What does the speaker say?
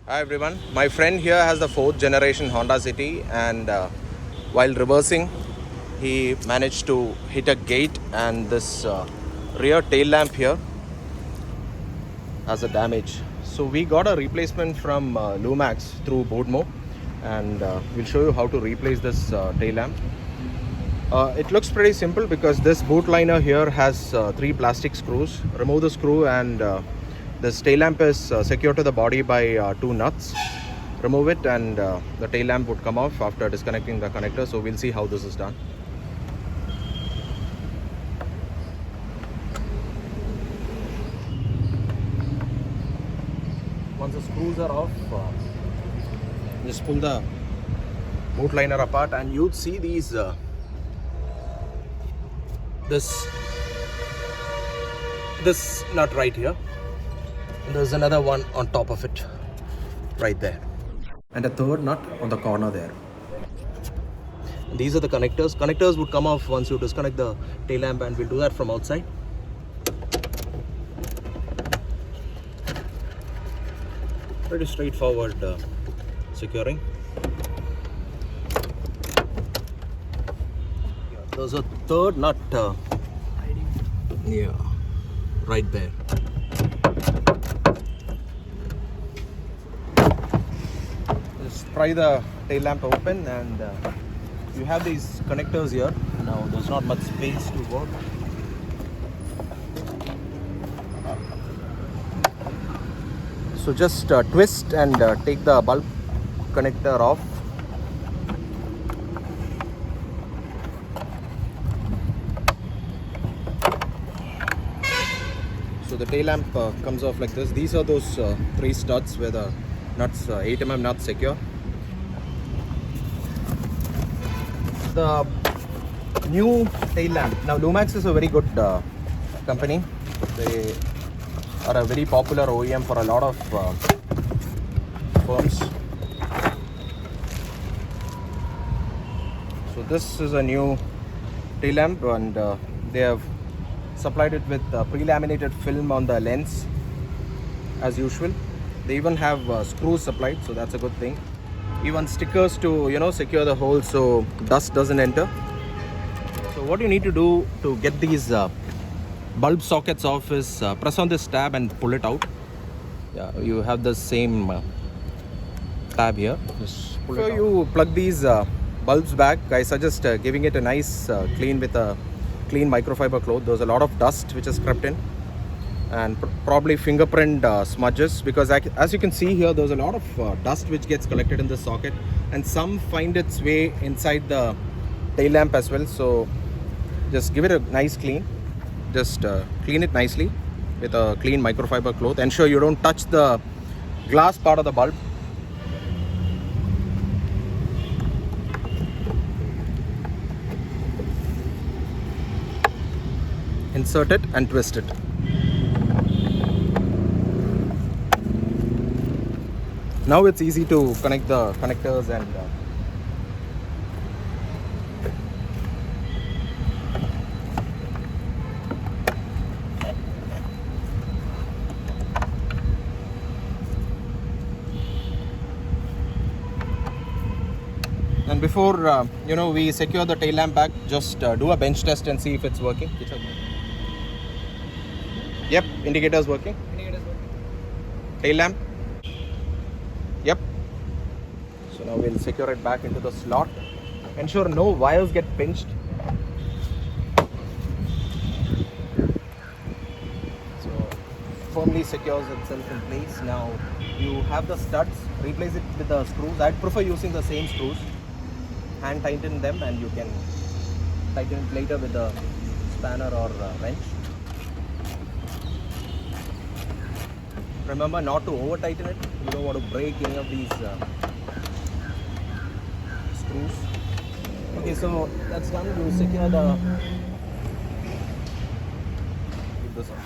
Hi everyone. My friend here has the fourth generation Honda City, and while reversing, he managed to hit a gate, and this rear tail lamp here has a damage. So we got a replacement from Lumax through Boardmo, and we'll show you how to replace this tail lamp. It looks pretty simple because this boot liner here has three plastic screws. Remove the screw, and this tail lamp is secured to the body by two nuts. Remove it, and the tail lamp would come off after disconnecting the connector. So we'll see how this is done. Once the screws are off, just pull the boot liner apart, and you'd see these this nut right here, and there's another one on top of it right there, and a third nut on the corner there. These are the connectors would come off once you disconnect the tail lamp, and we'll do that from outside. Pretty straightforward securing. There's a third nut right there. Just pry the tail lamp open, and you have these connectors here. Now there's not much space to work. So just twist and take the bulb connector off. So the tail lamp comes off like this. These are those three studs where the nuts, 8mm nuts secure. The new tail lamp. Now Lumax is a very good company. They are a very popular OEM for a lot of firms. So this is a new tail lamp, and they have supplied it with pre-laminated film on the lens as usual. They even have screws supplied, so that's a good thing. Even stickers to secure the hole so dust doesn't enter. So what you need to do to get these bulb sockets off is press on this tab and pull it out. Yeah, you have the same tab here. Just pull it out. You plug these bulbs back. I suggest giving it a nice clean with a clean microfiber cloth. There's a lot of dust which is crept in, and probably fingerprint smudges, because as you can see here, there's a lot of dust which gets collected in the socket, and some find its way inside the tail lamp as well. So just give it a nice clean. Just clean it nicely with a clean microfiber cloth. Ensure you don't touch the glass part of the bulb. Insert it and twist it. Now it's easy to connect the connectors, and before we secure the tail lamp back, just do a bench test and see if it's working. Yep, indicator's working. Tail lamp. Yep. So now we'll secure it back into the slot. Ensure no wires get pinched. So firmly secures itself in place. Now you have the studs. Replace it with the screws. I'd prefer using the same screws. Hand tighten them, and you can tighten it later with a spanner or wrench. Remember not to over tighten it. You don't want to break any of these screws. Okay, so that's done. You secure the. Keep this on.